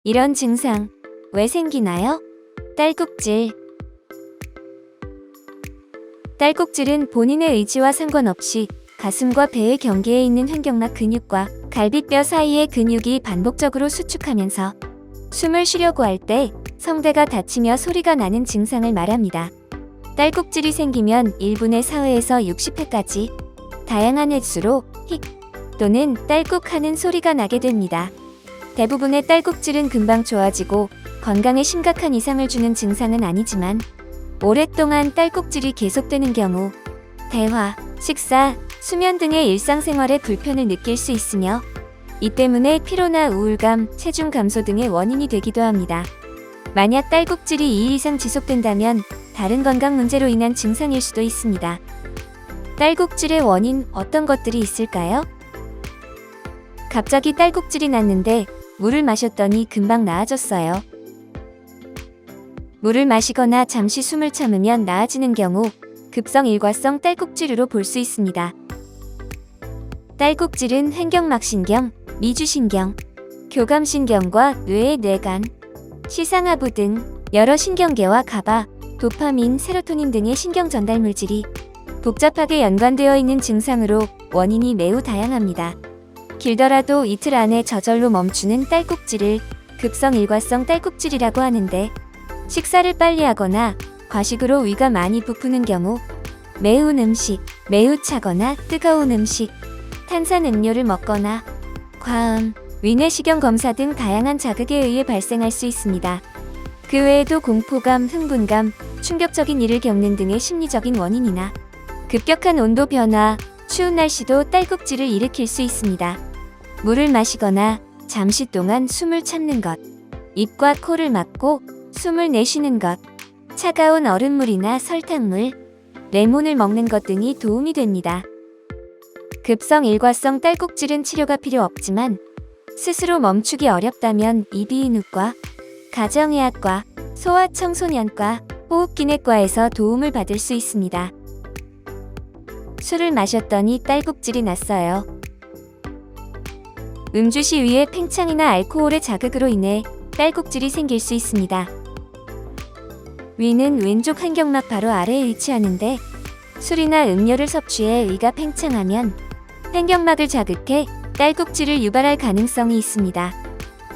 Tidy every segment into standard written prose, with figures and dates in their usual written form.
이런 증상 왜 생기나요? 딸꾹질. 딸꾹질은 본인의 의지와 상관없이 가슴과 배의 경계에 있는 횡격막 근육과 갈비뼈 사이의 근육이 반복적으로 수축하면서 숨을 쉬려고 할 때 성대가 다치며 소리가 나는 증상을 말합니다. 딸꾹질이 생기면 1분의 4회에서 60회까지 다양한 횟수로 힉 또는 딸꾹하는 소리가 나게 됩니다. 대부분의 딸꾹질은 금방 좋아지고 건강에 심각한 이상을 주는 증상은 아니지만 오랫동안 딸꾹질이 계속되는 경우 대화, 식사, 수면 등의 일상생활에 불편을 느낄 수 있으며 이 때문에 피로나 우울감, 체중 감소 등의 원인이 되기도 합니다. 만약 딸꾹질이 2일 이상 지속된다면 다른 건강 문제로 인한 증상일 수도 있습니다. 딸꾹질의 원인 어떤 것들이 있을까요? 갑자기 딸꾹질이 났는데 물을 마셨더니 금방 나아졌어요. 물을 마시거나 잠시 숨을 참으면 나아지는 경우 급성 일과성 딸꾹질로 볼 수 있습니다. 딸꾹질은 횡격막신경, 미주신경, 교감신경과 뇌의 뇌간, 시상하부 등 여러 신경계와 가바, 도파민, 세로토닌 등의 신경 전달 물질이 복잡하게 연관되어 있는 증상으로 원인이 매우 다양합니다. 길더라도 이틀 안에 저절로 멈추는 딸꾹질을 급성 일과성 딸꾹질이라고 하는데 식사를 빨리 하거나 과식으로 위가 많이 부푸는 경우, 매운 음식, 매우 차거나 뜨거운 음식, 탄산 음료를 먹거나 과음, 위내시경 검사 등 다양한 자극에 의해 발생할 수 있습니다. 그 외에도 공포감, 흥분감, 충격적인 일을 겪는 등의 심리적인 원인이나 급격한 온도 변화, 추운 날씨도 딸꾹질을 일으킬 수 있습니다. 물을 마시거나 잠시 동안 숨을 참는 것, 입과 코를 막고 숨을 내쉬는 것, 차가운 얼음물이나 설탕물, 레몬을 먹는 것 등이 도움이 됩니다. 급성 일과성 딸꾹질은 치료가 필요 없지만 스스로 멈추기 어렵다면 이비인후과, 가정의학과, 소아청소년과, 호흡기내과에서 도움을 받을 수 있습니다. 술을 마셨더니 딸꾹질이 났어요. 음주 시위의 팽창이나 알코올의 자극으로 인해 딸꾹질이 생길 수 있습니다. 위는 왼쪽 횡격막 바로 아래에 위치하는데 술이나 음료를 섭취해 위가 팽창하면 횡격막을 자극해 딸꾹질을 유발할 가능성이 있습니다.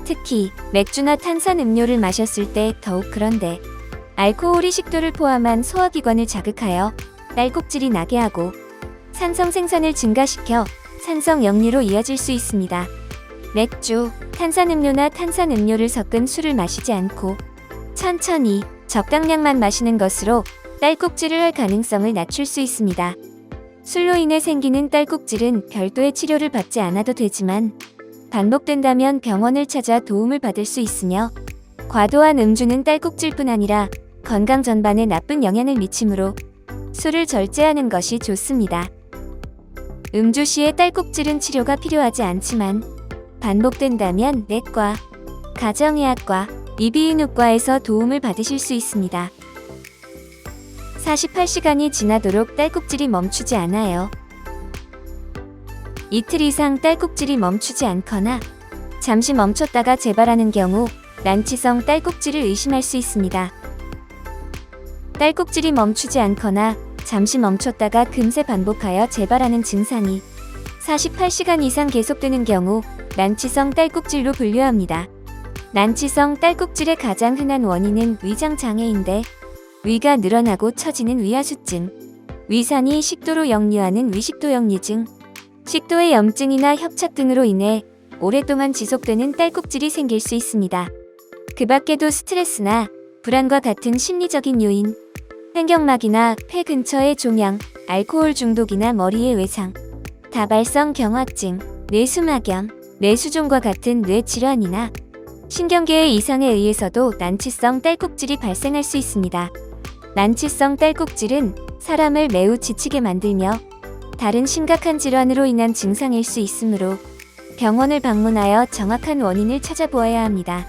특히 맥주나 탄산 음료를 마셨을 때 더욱 그런데 알코올이 식도를 포함한 소화기관을 자극하여 딸꾹질이 나게 하고 산성 생산을 증가시켜 산성 역류로 이어질 수 있습니다. 맥주, 탄산음료나 탄산음료를 섞은 술을 마시지 않고 천천히 적당량만 마시는 것으로 딸꾹질을 할 가능성을 낮출 수 있습니다. 술로 인해 생기는 딸꾹질은 별도의 치료를 받지 않아도 되지만 반복된다면 병원을 찾아 도움을 받을 수 있으며 과도한 음주는 딸꾹질뿐 아니라 건강 전반에 나쁜 영향을 미치므로 술을 절제하는 것이 좋습니다. 음주 시의 딸꾹질은 치료가 필요하지 않지만 반복된다면 내과, 가정의학과, 이비인후과에서 도움을 받으실 수 있습니다. 48시간이 지나도록 딸꾹질이 멈추지 않아요. 이틀 이상 딸꾹질이 멈추지 않거나 잠시 멈췄다가 재발하는 경우 난치성 딸꾹질을 의심할 수 있습니다. 딸꾹질이 멈추지 않거나 잠시 멈췄다가 금세 반복하여 재발하는 증상이 48시간 이상 계속되는 경우 난치성 딸꾹질로 분류합니다. 난치성 딸꾹질의 가장 흔한 원인은 위장장애인데 위가 늘어나고 처지는 위하수증, 위산이 식도로 역류하는 위식도역류증, 식도의 염증이나 협착 등으로 인해 오랫동안 지속되는 딸꾹질이 생길 수 있습니다. 그 밖에도 스트레스나 불안과 같은 심리적인 요인, 횡격막이나 폐 근처의 종양, 알코올 중독이나 머리의 외상, 다발성 경화증, 뇌수막염, 뇌수종과 같은 뇌질환이나 신경계의 이상에 의해서도 난치성 딸꾹질이 발생할 수 있습니다. 난치성 딸꾹질은 사람을 매우 지치게 만들며 다른 심각한 질환으로 인한 증상일 수 있으므로 병원을 방문하여 정확한 원인을 찾아보아야 합니다.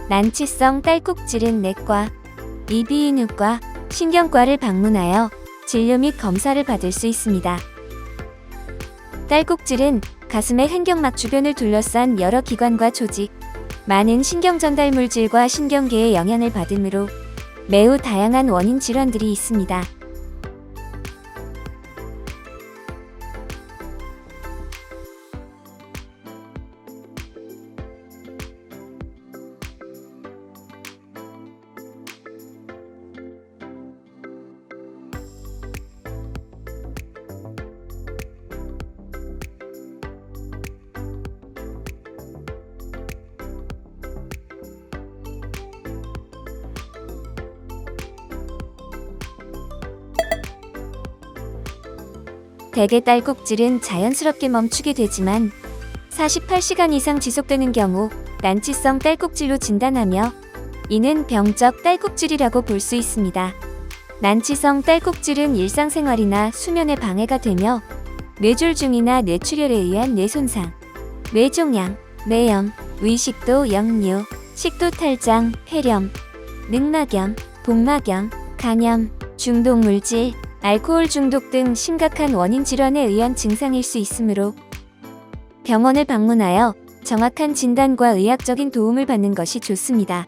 난치성 딸꾹질은 내과, 이비인후과, 신경과를 방문하여 진료 및 검사를 받을 수 있습니다. 딸꾹질은 가슴의 횡격막 주변을 둘러싼 여러 기관과 조직, 많은 신경 전달 물질과 신경계의 영향을 받으므로 매우 다양한 원인 질환들이 있습니다. 대개 딸꾹질은 자연스럽게 멈추게 되지만 48시간 이상 지속되는 경우 난치성 딸꾹질로 진단하며 이는 병적 딸꾹질이라고 볼 수 있습니다. 난치성 딸꾹질은 일상생활이나 수면에 방해가 되며 뇌졸중이나 뇌출혈에 의한 뇌손상, 뇌종양, 뇌염, 의식도 역류, 식도탈장, 폐렴, 늑막염, 복막염, 간염, 중독물질, 알코올 중독 등 심각한 원인 질환에 의한 증상일 수 있으므로 병원을 방문하여 정확한 진단과 의학적인 도움을 받는 것이 좋습니다.